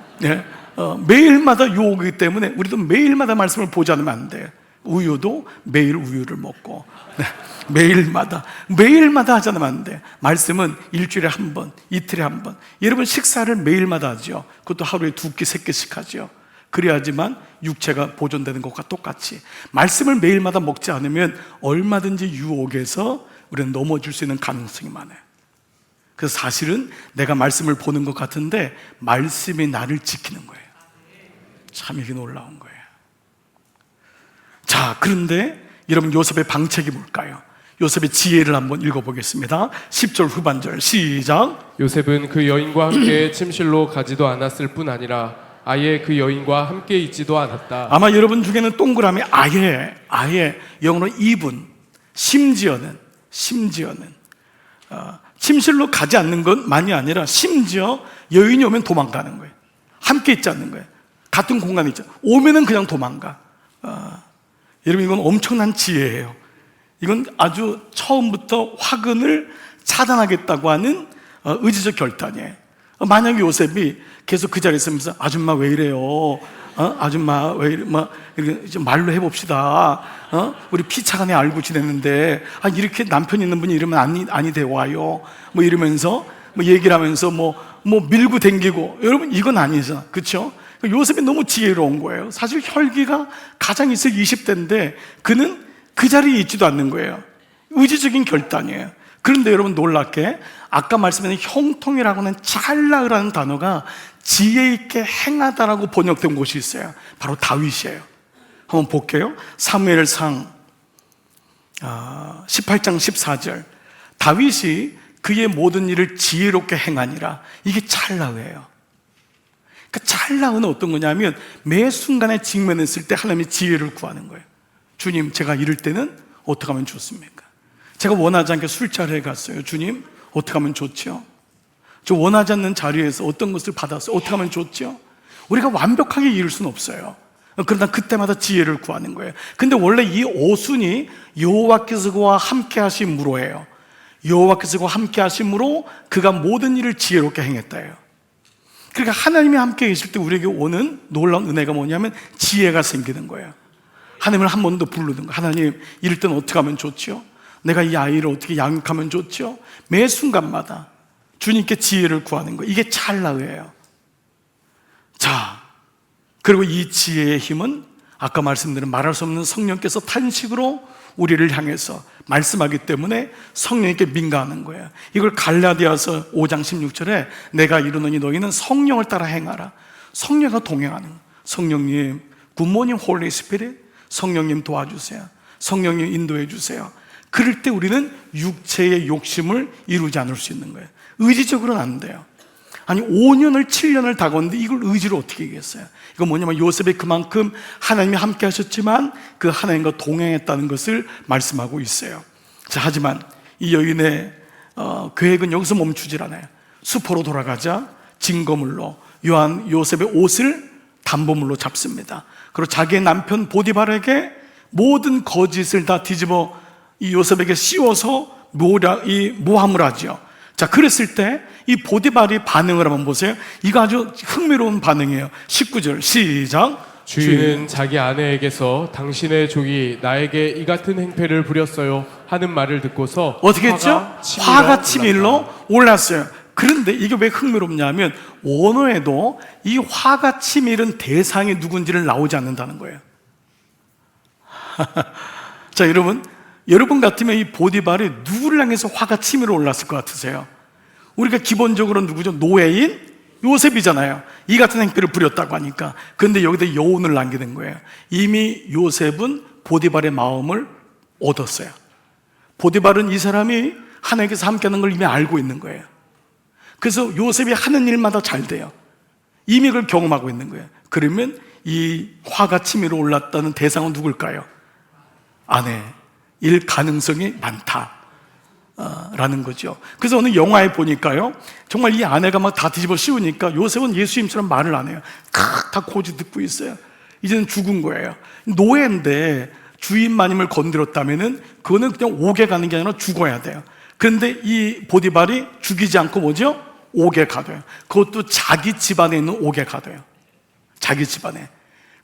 매일마다 유혹이기 때문에 우리도 매일마다 말씀을 보지 않으면 안 돼요. 우유도 매일 우유를 먹고, 매일마다 하지 않으면 안 돼. 말씀은 일주일에 한 번, 이틀에 한 번. 여러분, 식사를 매일마다 하죠. 그것도 하루에 2끼, 3끼씩 하죠. 그래야지만 육체가 보존되는 것과 똑같이 말씀을 매일마다 먹지 않으면 얼마든지 유혹에서 우리는 넘어질 수 있는 가능성이 많아요. 그래서 사실은 내가 말씀을 보는 것 같은데 말씀이 나를 지키는 거예요. 참 이게 놀라운 거예요. 자, 그런데 여러분, 요셉의 방책이 뭘까요? 요셉의 지혜를 한번 읽어보겠습니다. 10절 후반절 시작. 요셉은 그 여인과 함께 침실로 가지도 않았을 뿐 아니라 아예 그 여인과 함께 있지도 않았다. 아마 여러분 중에는 동그라미 아예 영어로 even, 심지어는 침실로 가지 않는 것만이 아니라 심지어 여인이 오면 도망가는 거예요. 함께 있지 않는 거예요. 같은 공간에 있죠. 오면은 그냥 도망가. 여러분, 이건 엄청난 지혜예요. 이건 아주 처음부터 화근을 차단하겠다고 하는 의지적 결단이에요. 만약에 요셉이 계속 그 자리에 있으면서 아줌마 왜 이래요? 아줌마 왜 이래? 이렇게 좀 말로 해봅시다. 우리 피차간에 알고 지냈는데 이렇게 남편 있는 분이 이러면 아니 대화요. 이러면서 얘기를 하면서 밀고 댕기고, 여러분 이건 아니죠, 그렇죠? 요셉이 너무 지혜로운 거예요. 사실 혈기가 가장 있을 20대인데 그는 그 자리에 있지도 않는 거예요. 의지적인 결단이에요. 그런데 여러분 놀랍게 아까 말씀드린 형통이라고 하는 찰나으라는 단어가 지혜 있게 행하다라고 번역된 곳이 있어요. 바로 다윗이에요. 한번 볼게요. 사무엘상 18장 14절. 다윗이 그의 모든 일을 지혜롭게 행하니라. 이게 찰나으예요. 그러니까 찰나으는 어떤 거냐면 매 순간에 직면했을 때 하나님의 지혜를 구하는 거예요. 주님, 제가 이럴 때는 어떻게 하면 좋습니까? 제가 원하지 않게 술자리에 갔어요. 주님, 어떻게 하면 좋죠? 저 원하지 않는 자리에서 어떤 것을 받았어요. 어떻게 하면 좋죠? 우리가 완벽하게 이룰 수는 없어요. 그러나 그때마다 지혜를 구하는 거예요. 근데 원래 이 오순이 여호와께서와 함께 하심으로 해요. 여호와께서와 함께 하심으로 그가 모든 일을 지혜롭게 행했다예요. 그러니까 하나님이 함께 계실 때 우리에게 오는 놀라운 은혜가 뭐냐면 지혜가 생기는 거예요. 하나님을 한 번 더 부르는 거예요. 하나님, 이럴 때는 어떻게 하면 좋죠? 내가 이 아이를 어떻게 양육하면 좋죠? 매 순간마다 주님께 지혜를 구하는 거예요. 이게 찰나예요. 자, 그리고 이 지혜의 힘은 아까 말씀드린 말할 수 없는 성령께서 탄식으로 우리를 향해서 말씀하기 때문에 성령님께 민가하는 거예요. 이걸 갈라디아서 5장 16절에 내가 이르노니 너희는 성령을 따라 행하라. 성령과 동행하는 거예요. 성령님, 굿모닝 홀리 스피릿, 성령님 도와주세요. 성령님 인도해 주세요. 그럴 때 우리는 육체의 욕심을 이루지 않을 수 있는 거예요. 의지적으로는 안 돼요. 아니 5년을 7년을 다가오는데 이걸 의지로 어떻게 이겼어요? 이건 뭐냐면 요셉이 그만큼 하나님이 함께 하셨지만 그 하나님과 동행했다는 것을 말씀하고 있어요. 자, 하지만 이 여인의 계획은 여기서 멈추질 않아요. 수포로 돌아가자 증거물로 요셉의 옷을 담보물로 잡습니다. 그리고 자기의 남편 보디발에게 모든 거짓을 다 뒤집어 이 요셉에게 씌워서 모함을 하죠. 자, 그랬을 때 이 보디발이 반응을 한번 보세요. 이거 아주 흥미로운 반응이에요. 19절 시작. 주인은 자기 아내에게서 당신의 종이 나에게 이 같은 행패를 부렸어요 하는 말을 듣고서 어떻게 했죠? 화가 치밀러 올랐어요. 그런데 이게 왜 흥미롭냐면 원어에도 이 화가 치밀은 대상이 누군지를 나오지 않는다는 거예요. 자, 여러분 같으면 이 보디발이 누구를 향해서 화가 치밀어 올랐을 것 같으세요? 우리가 기본적으로 누구죠? 노예인 요셉이잖아요. 이 같은 행패를 부렸다고 하니까. 그런데 여기다 여운을 남기는 거예요. 이미 요셉은 보디발의 마음을 얻었어요. 보디발은 이 사람이 하나님께서 함께하는 걸 이미 알고 있는 거예요. 그래서 요셉이 하는 일마다 잘 돼요. 이미 그걸 경험하고 있는 거예요. 그러면 이 화가 치밀어 올랐다는 대상은 누굴까요? 아내일 가능성이 많다 라는 거죠. 그래서 어느 영화에 보니까요, 정말 이 아내가 막 다 뒤집어 씌우니까 요셉은 예수님처럼 말을 안 해요. 다 고지 듣고 있어요. 이제는 죽은 거예요. 노예인데 주인 마님을 건드렸다면은 그거는 그냥 옥에 가는 게 아니라 죽어야 돼요. 그런데 이 보디발이 죽이지 않고 뭐죠? 옥에 가둬요. 그것도 자기 집안에 있는 옥에 가둬요. 자기 집안에.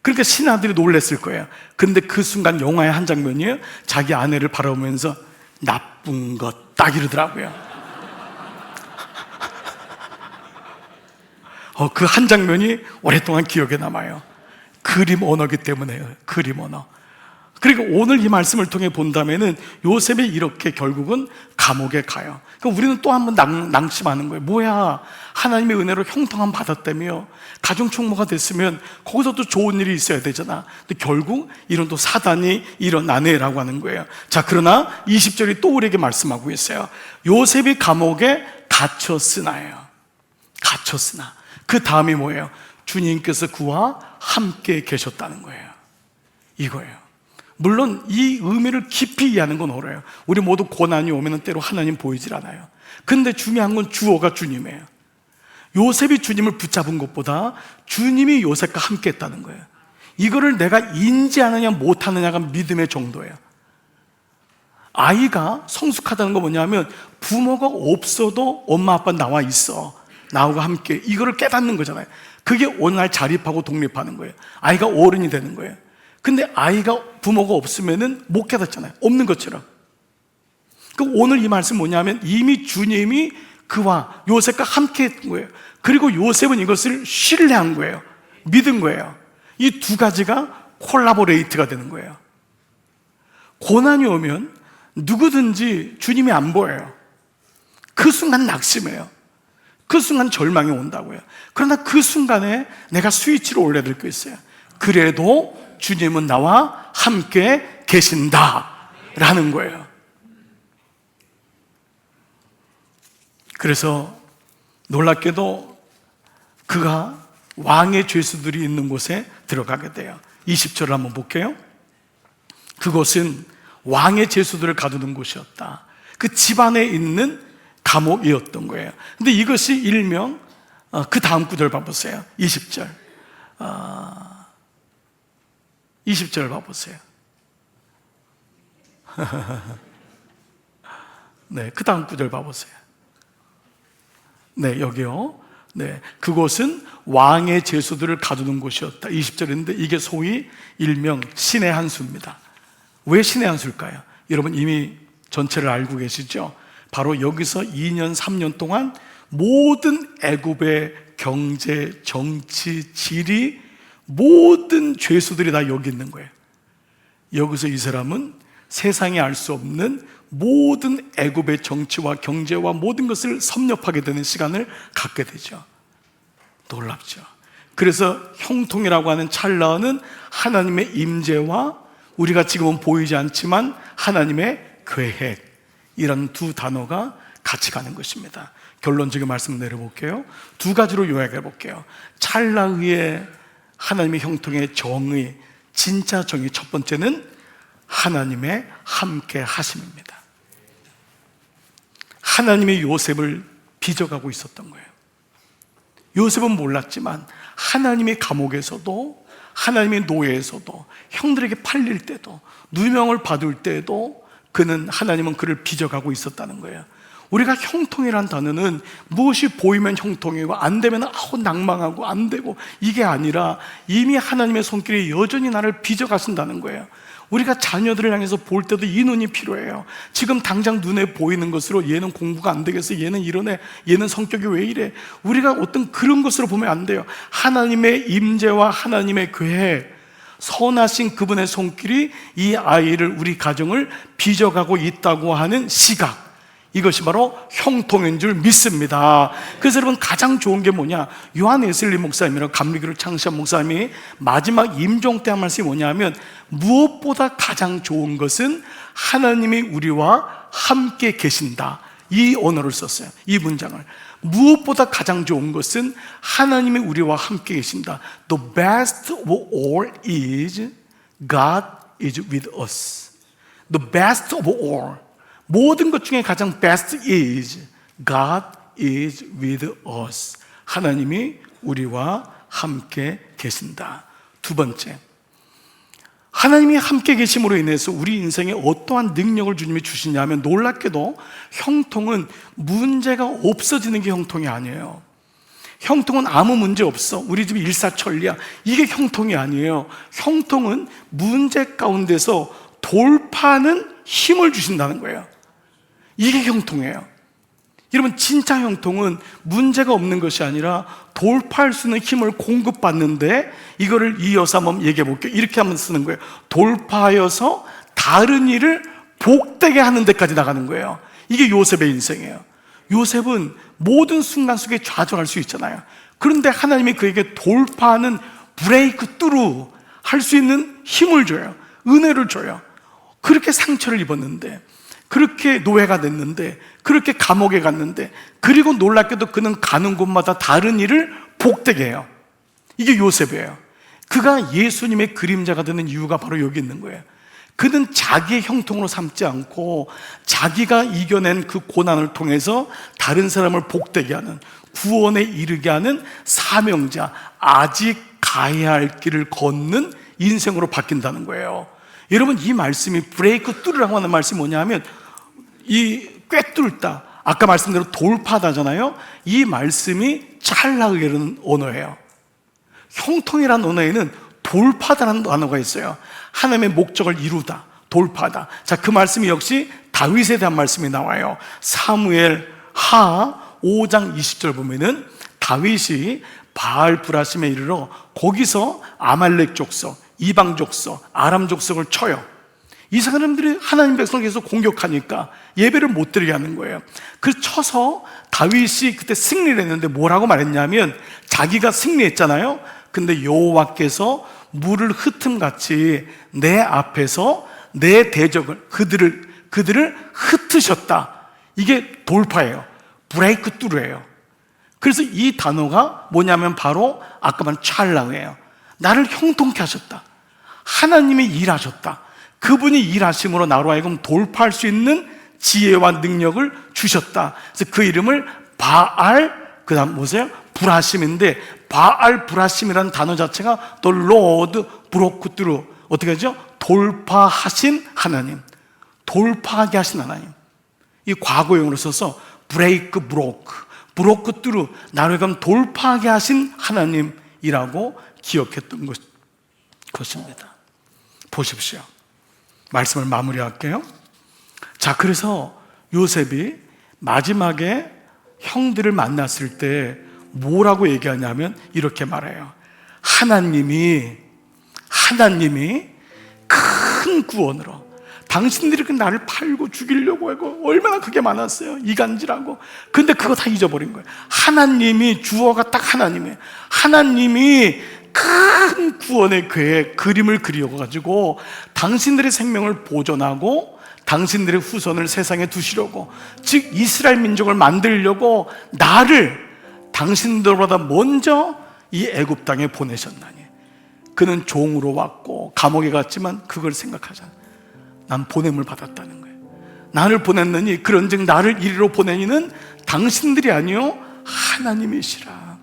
그러니까 신하들이 놀랬을 거예요. 근데 그 순간 영화의 한 장면이에요. 자기 아내를 바라보면서 나쁜 것 딱 이러더라고요. 그 한 장면이 오랫동안 기억에 남아요. 그림 언어기 때문에요. 그림 언어. 그리고 오늘 이 말씀을 통해 본다면은 요셉이 이렇게 결국은 감옥에 가요. 그러니까 우리는 또 한 번 낭심하는 거예요. 뭐야, 하나님의 은혜로 형통함 받았다며, 가정총무가 됐으면 거기서 또 좋은 일이 있어야 되잖아. 근데 결국 이런 또 사단이 일어나네라고 하는 거예요. 자, 그러나 20절이 또 우리에게 말씀하고 있어요. 요셉이 감옥에 갇혔으나예요. 갇혔으나. 그 다음이 뭐예요? 주님께서 그와 함께 계셨다는 거예요. 이거예요. 물론 이 의미를 깊이 이해하는 건 어려워요. 우리 모두 고난이 오면 때로 하나님 보이질 않아요. 근데 중요한 건 주어가 주님이에요. 요셉이 주님을 붙잡은 것보다 주님이 요셉과 함께 했다는 거예요. 이거를 내가 인지하느냐 못하느냐가 믿음의 정도예요. 아이가 성숙하다는 건 뭐냐면 부모가 없어도 엄마 아빠 나와 있어, 나하고 함께, 이거를 깨닫는 거잖아요. 그게 어느 날 자립하고 독립하는 거예요. 아이가 어른이 되는 거예요. 근데 아이가 부모가 없으면은 못 깨닫잖아요. 없는 것처럼. 그 오늘 이 말씀 뭐냐면 이미 주님이 그와 요셉과 함께 했던 거예요. 그리고 요셉은 이것을 신뢰한 거예요. 믿은 거예요. 이 두 가지가 콜라보레이트가 되는 거예요. 고난이 오면 누구든지 주님이 안 보여요. 그 순간 낙심해요. 그 순간 절망이 온다고요. 그러나 그 순간에 내가 스위치를 올려야 될 게 있어요. 그래도 주님은 나와 함께 계신다라는 거예요. 그래서 놀랍게도 그가 왕의 죄수들이 있는 곳에 들어가게 돼요. 20절을 한번 볼게요. 그곳은 왕의 죄수들을 가두는 곳이었다. 그 집안에 있는 감옥이었던 거예요. 근데 이것이 일명 그 다음 구절 봐보세요. 20절 20절 봐보세요. 네, 그 다음 구절 봐보세요. 네, 여기요. 네, 그곳은 왕의 죄수들을 가두는 곳이었다. 20절인데 이게 소위 일명 신의 한 수입니다. 왜 신의 한 수일까요? 여러분 이미 전체를 알고 계시죠? 바로 여기서 2년, 3년 동안 모든 애굽의 경제, 정치, 지리, 모든 죄수들이 다 여기 있는 거예요. 여기서 이 사람은 세상이 알 수 없는 모든 애굽의 정치와 경제와 모든 것을 섭렵하게 되는 시간을 갖게 되죠. 놀랍죠. 그래서 형통이라고 하는 찰나는 하나님의 임재와 우리가 지금은 보이지 않지만 하나님의 계획, 이런 두 단어가 같이 가는 것입니다. 결론적인 말씀 내려볼게요. 두 가지로 요약해 볼게요. 찰나의 하나님의 형통의 정의, 진짜 정의, 첫 번째는 하나님의 함께 하심입니다. 하나님의 요셉을 빚어가고 있었던 거예요. 요셉은 몰랐지만 하나님의 감옥에서도, 하나님의 노예에서도, 형들에게 팔릴 때도, 누명을 받을 때도 하나님은 그를 빚어가고 있었다는 거예요. 우리가 형통이란 단어는 무엇이 보이면 형통이고 안 되면 낭망하고 안 되고, 이게 아니라 이미 하나님의 손길이 여전히 나를 빚어가신다는 거예요. 우리가 자녀들을 향해서 볼 때도 이 눈이 필요해요. 지금 당장 눈에 보이는 것으로 얘는 공부가 안 되겠어, 얘는 이러네, 얘는 성격이 왜 이래, 우리가 어떤 그런 것으로 보면 안 돼요. 하나님의 임재와 하나님의 계획, 선하신 그분의 손길이 이 아이를, 우리 가정을 빚어가고 있다고 하는 시각, 이것이 바로 형통인 줄 믿습니다. 그래서 여러분 가장 좋은 게 뭐냐, 요한 웨슬리 목사님이라고 감리교를 창시한 목사님이 마지막 임종 때 한 말씀이 뭐냐면, 무엇보다 가장 좋은 것은 하나님이 우리와 함께 계신다, 이 언어를 썼어요. 이 문장을. 무엇보다 가장 좋은 것은 하나님이 우리와 함께 계신다. The best of all is God is with us. The best of all, 모든 것 중에 가장 best is God is with us. 하나님이 우리와 함께 계신다. 두 번째, 하나님이 함께 계심으로 인해서 우리 인생에 어떠한 능력을 주님이 주시냐면, 놀랍게도 형통은 문제가 없어지는 게 형통이 아니에요. 형통은 아무 문제 없어, 우리 집이 일사천리야, 이게 형통이 아니에요. 형통은 문제 가운데서 돌파하는 힘을 주신다는 거예요. 이게 형통이에요. 여러분, 진짜 형통은 문제가 없는 것이 아니라 돌파할 수 있는 힘을 공급받는데, 이거를 이어서 한번 얘기해 볼게요. 이렇게 한번 쓰는 거예요. 돌파하여서 다른 일을 복되게 하는 데까지 나가는 거예요. 이게 요셉의 인생이에요. 요셉은 모든 순간 속에 좌절할 수 있잖아요. 그런데 하나님이 그에게 돌파하는 브레이크 뚜루 할 수 있는 힘을 줘요. 은혜를 줘요. 그렇게 상처를 입었는데, 그렇게 노예가 됐는데, 그렇게 감옥에 갔는데, 그리고 놀랍게도 그는 가는 곳마다 다른 일을 복되게 해요. 이게 요셉이에요. 그가 예수님의 그림자가 되는 이유가 바로 여기 있는 거예요. 그는 자기의 형통으로 삼지 않고 자기가 이겨낸 그 고난을 통해서 다른 사람을 복되게 하는, 구원에 이르게 하는 사명자, 아직 가야 할 길을 걷는 인생으로 바뀐다는 거예요. 여러분, 이 말씀이 브레이크 뚜르라고 하는 말씀이 뭐냐 하면 이 꿰뚫다, 아까 말씀대로 돌파다잖아요. 이 말씀이 찰나으라는 언어예요. 형통이라는 언어에는 돌파다라는 단어가 있어요. 하나님의 목적을 이루다, 돌파다. 자, 그 말씀이 역시 다윗에 대한 말씀이 나와요. 사무엘 하 5장 20절 보면은 다윗이 바알 브라심에 이르러 거기서 아말렉 족속, 이방 족속, 아람 족속을 쳐요. 이 사람들이 하나님 백성을 계속 공격하니까 예배를 못 드리게 하는 거예요. 그 쳐서 다윗이 그때 승리를 했는데 뭐라고 말했냐면, 자기가 승리했잖아요. 근데 여호와께서 물을 흩음같이 내 앞에서 내 대적을, 그들을 흩으셨다. 이게 돌파예요. 브레이크 뚜루예요. 그래서 이 단어가 뭐냐면 바로 아까 말한 찰나예요. 나를 형통케 하셨다. 하나님이 일하셨다. 그분이 일하심으로 나로 하여금 돌파할 수 있는 지혜와 능력을 주셨다. 그래서 그 이름을 바알, 그 다음 뭐세요? 브라심인데, 바알 브라심이라는 단어 자체가 또 로드 브로크뚜루, 어떻게 하죠? 돌파하신 하나님, 돌파하게 하신 하나님. 이 과거형으로 써서 브레이크 브로크 뚜루, 나를 하여금 돌파하게 하신 하나님이라고 기억했던 것입니다. 보십시오. 말씀을 마무리할게요. 자, 그래서 요셉이 마지막에 형들을 만났을 때 뭐라고 얘기하냐면 이렇게 말해요. 하나님이 큰 구원으로, 당신들이 그 나를 팔고 죽이려고 하고 얼마나 그게 많았어요. 이간질하고. 근데 그거 다 잊어버린 거예요. 하나님이, 주어가 딱 하나님이에요. 하나님이 큰 구원의 계획, 그림을 그려가지고 당신들의 생명을 보존하고 당신들의 후손을 세상에 두시려고, 즉 이스라엘 민족을 만들려고 나를 당신들보다 먼저 이 애굽 땅에 보내셨나니. 그는 종으로 왔고 감옥에 갔지만 그걸 생각하잖아. 난 보냄을 받았다는 거예요. 나를 보냈느니 그런즉 나를 이리로 보내니는 당신들이 아니요 하나님이시라.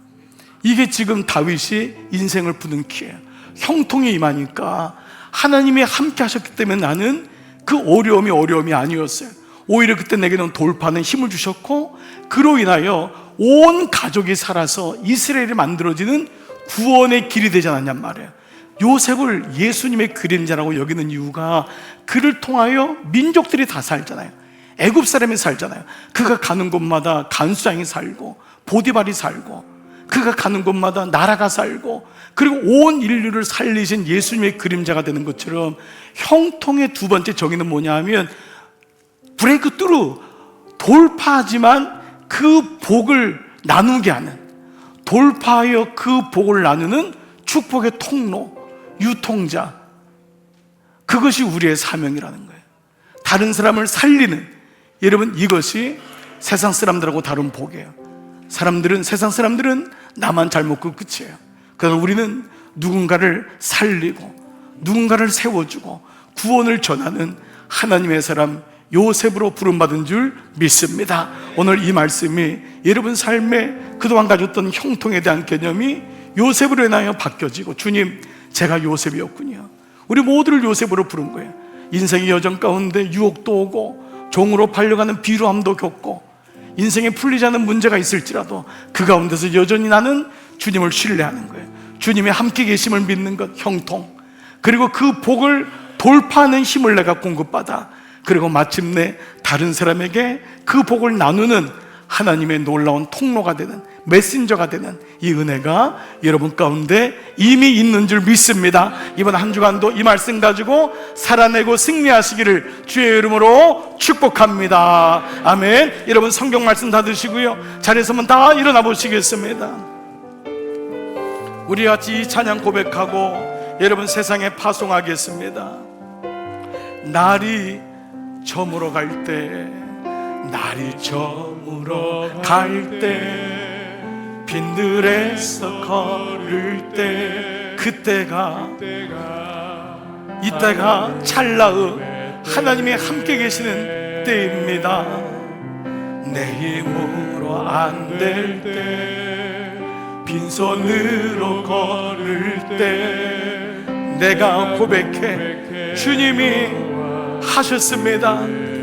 이게 지금 다윗이 인생을 부는 키예요. 형통이 임하니까 하나님이 함께 하셨기 때문에 나는 그 어려움이 아니었어요. 오히려 그때 내게는 돌파하는 힘을 주셨고, 그로 인하여 온 가족이 살아서 이스라엘이 만들어지는 구원의 길이 되지 않았냔 말이에요. 요셉을 예수님의 그림자라고 여기는 이유가 그를 통하여 민족들이 다 살잖아요. 애굽 사람이 살잖아요. 그가 가는 곳마다 간수장이 살고 보디발이 살고, 그가 가는 곳마다 나라가 살고, 그리고 온 인류를 살리신 예수님의 그림자가 되는 것처럼 형통의 두 번째 정의는 뭐냐 하면 브레이크 뚜루, 돌파하지만 그 복을 나누게 하는, 돌파하여 그 복을 나누는 축복의 통로, 유통자. 그것이 우리의 사명이라는 거예요. 다른 사람을 살리는, 여러분 이것이 세상 사람들하고 다른 복이에요. 세상 사람들은 나만 잘 먹고 끝이에요. 그러나 우리는 누군가를 살리고 누군가를 세워주고 구원을 전하는 하나님의 사람, 요셉으로 부름받은 줄 믿습니다. 오늘 이 말씀이 여러분 삶에 그동안 가졌던 형통에 대한 개념이 요셉으로 인하여 바뀌어지고, 주님 제가 요셉이었군요. 우리 모두를 요셉으로 부른 거예요. 인생의 여정 가운데 유혹도 오고 종으로 팔려가는 비루함도 겪고 인생에 풀리지 않는 문제가 있을지라도 그 가운데서 여전히 나는 주님을 신뢰하는 거예요. 주님의 함께 계심을 믿는 것, 형통. 그리고 그 복을 돌파하는 힘을 내가 공급받아, 그리고 마침내 다른 사람에게 그 복을 나누는 하나님의 놀라운 통로가 되는, 메신저가 되는 이 은혜가 여러분 가운데 이미 있는 줄 믿습니다. 이번 한 주간도 이 말씀 가지고 살아내고 승리하시기를 주의 이름으로 축복합니다. 아멘. 여러분 성경 말씀 다 드시고요, 자리에서 한번 다 일어나 보시겠습니다. 우리 같이 이 찬양 고백하고 여러분 세상에 파송하겠습니다. 날이 저물어 갈 때, 날이 저물어 갈 때, 빈들에서 걸을 때 그때가 이때가 찰나의 하나님이 함께 계시는 때입니다. 내 힘으로 안 될 때 빈손으로 걸을 때 내가 고백해 주님이 하셨습니다.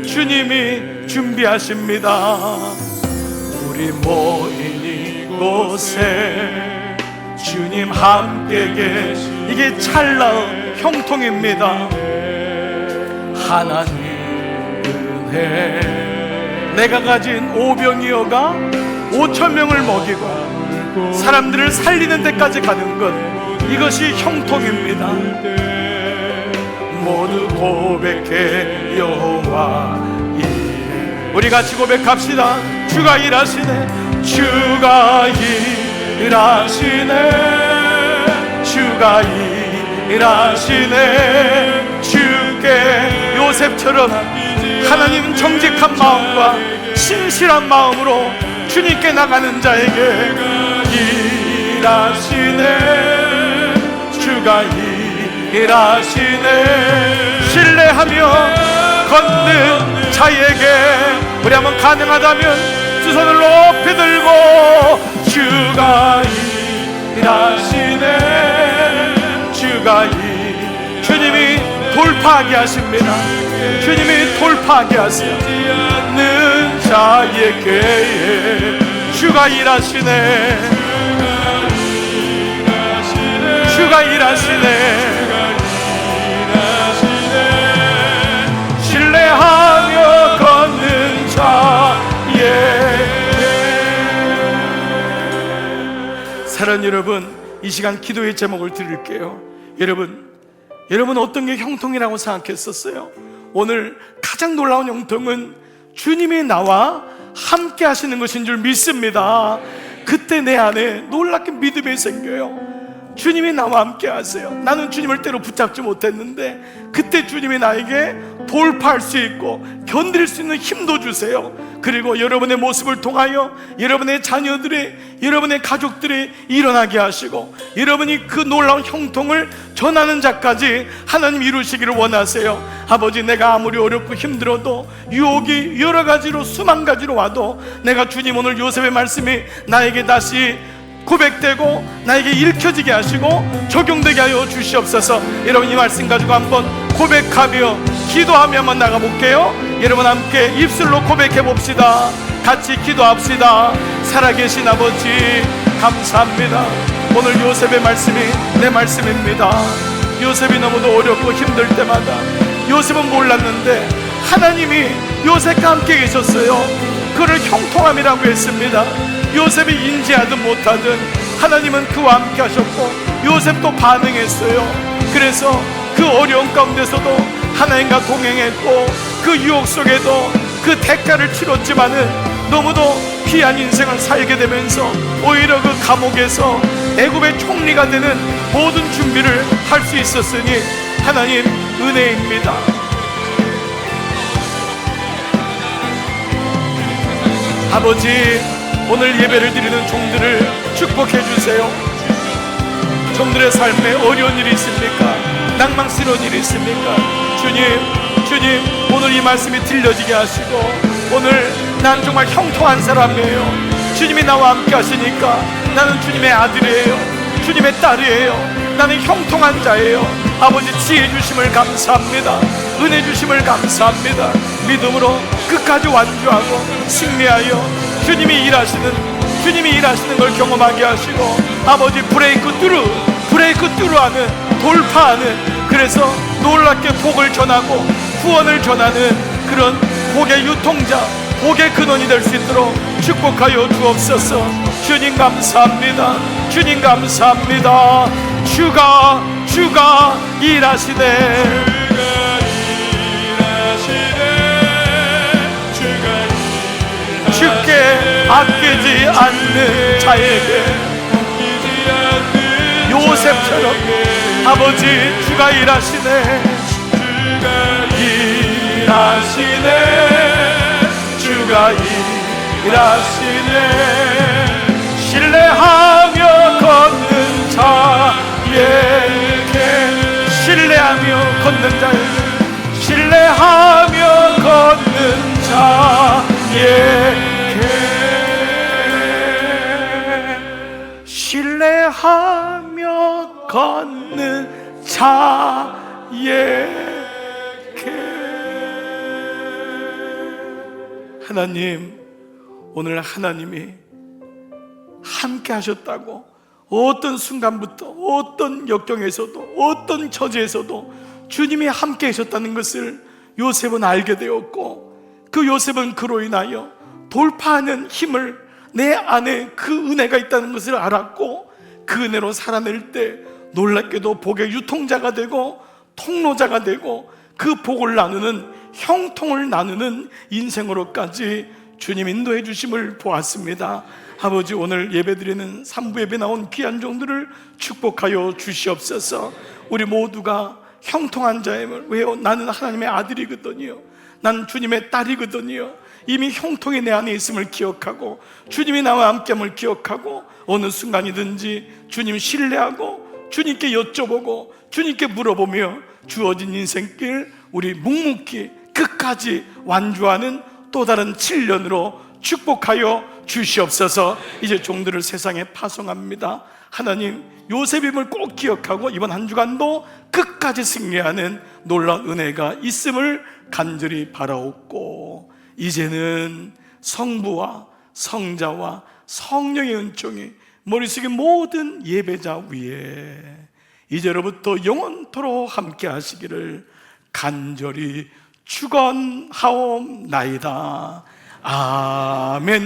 주님이 준비하십니다. 우리 모인 이곳에 주님 함께 계시 이게 찰나의 형통입니다. 하나님 은혜 내가 가진 오병이어가 5,000명을 먹이고 사람들을 살리는 데까지 가는 것 이것이 형통입니다. 모두 고백해 여호와 일해 우리 같이 고백합시다. 주가 일하시네 주가 일하시네 주가 일하시네 주께 요셉처럼 하나님 정직한 마음과 신실한 마음으로 주님께 나가는 자에게 일하시네 주가 일하시네 신뢰하며 걷는 자에게 우리 한번 가능하다면 두 손을 높이 들고 주가 일하시네 주가 주님이 돌파하게 하십니다. 주님이 돌파하게 하세요. 는 자에게 주가 일하시네 주가 일하시네 신뢰하며 걷는 자에게 사랑하는 여러분 이 시간 기도의 제목을 드릴게요. 여러분 어떤 게 형통이라고 생각했었어요? 오늘 가장 놀라운 형통은 주님이 나와 함께 하시는 것인 줄 믿습니다. 그때 내 안에 놀랍게 믿음이 생겨요. 주님이 나와 함께 하세요. 나는 주님을 때로 붙잡지 못했는데 그때 주님이 나에게 돌파할 수 있고 견딜 수 있는 힘도 주세요. 그리고 여러분의 모습을 통하여 여러분의 자녀들의 여러분의 가족들이 일어나게 하시고 여러분이 그 놀라운 형통을 전하는 자까지 하나님 이루시기를 원하세요. 아버지 내가 아무리 어렵고 힘들어도 유혹이 여러 가지로 수만 가지로 와도 내가 주님 오늘 요셉의 말씀이 나에게 다시 고백되고 나에게 읽혀지게 하시고 적용되게 하여 주시옵소서. 여러분 이 말씀 가지고 한번 고백하며 기도하며 한번 나가볼게요. 여러분 함께 입술로 고백해 봅시다. 같이 기도합시다. 살아계신 아버지 감사합니다. 오늘 요셉의 말씀이 내 말씀입니다. 요셉이 너무도 어렵고 힘들 때마다 요셉은 몰랐는데 하나님이 요셉과 함께 계셨어요. 그를 형통함이라고 했습니다. 요셉이 인지하든 못하든 하나님은 그와 함께 하셨고 요셉도 반응했어요. 그래서 그 어려운 가운데서도 하나님과 동행했고 그 유혹 속에도 그 대가를 치렀지만은 너무도 귀한 인생을 살게 되면서 오히려 그 감옥에서 애굽의 총리가 되는 모든 준비를 할 수 있었으니 하나님 은혜입니다. 아버지 오늘 예배를 드리는 종들을 축복해 주세요. 종들의 삶에 어려운 일이 있습니까? 낭망스러운 일이 있습니까? 주님 오늘 이 말씀이 들려지게 하시고 오늘 난 정말 형통한 사람이에요. 주님이 나와 함께 하시니까 나는 주님의 아들이에요. 주님의 딸이에요. 나는 형통한 자예요. 아버지 지혜 주심을 감사합니다. 은혜 주심을 감사합니다. 믿음으로 끝까지 완주하고 승리하여 주님이 일하시는 걸 경험하게 하시고 아버지 브레이크 뚜루 하는 돌파하는 그래서 놀랍게 복을 전하고 구원을 전하는 그런 복의 유통자 복의 근원이 될 수 있도록 축복하여 주옵소서. 주님 감사합니다. 주님 감사합니다. 주가 일하시네. 주께 아끼지 않는 자에게 요셉처럼 아버지 주가 일하시네. 주가 일하시네. 신뢰하 걷는 자에게, 신뢰하며 걷는 자에게, 신뢰하며 걷는 자에게. 하나님, 오늘 하나님이 함께 하셨다고, 어떤 순간부터 어떤 역경에서도 어떤 처지에서도 주님이 함께 하셨다는 것을 요셉은 알게 되었고, 그 요셉은 그로 인하여 돌파하는 힘을, 내 안에 그 은혜가 있다는 것을 알았고, 그 은혜로 살아낼 때 놀랍게도 복의 유통자가 되고 통로자가 되고, 그 복을 나누는, 형통을 나누는 인생으로까지 주님 인도해 주심을 보았습니다. 아버지, 오늘 예배드리는 삼부 예배 나온 귀한 종들을 축복하여 주시옵소서. 우리 모두가 형통한 자임을, 왜요? 나는 하나님의 아들이거든요, 난 주님의 딸이거든요. 이미 형통이 내 안에 있음을 기억하고, 주님이 나와 함께함을 기억하고, 어느 순간이든지 주님 신뢰하고 주님께 여쭤보고 주님께 물어보며 주어진 인생길 우리 묵묵히 끝까지 완주하는 또 다른 7년으로 축복하여 주시옵소서. 이제 종들을 세상에 파송합니다. 하나님, 요셉임을 꼭 기억하고 이번 한 주간도 끝까지 승리하는 놀라운 은혜가 있음을 간절히 바라옵고, 이제는 성부와 성자와 성령의 은총이 머릿속의 모든 예배자 위에 이제로부터 영원토록 함께 하시기를 간절히 축원하옵나이다. 아멘.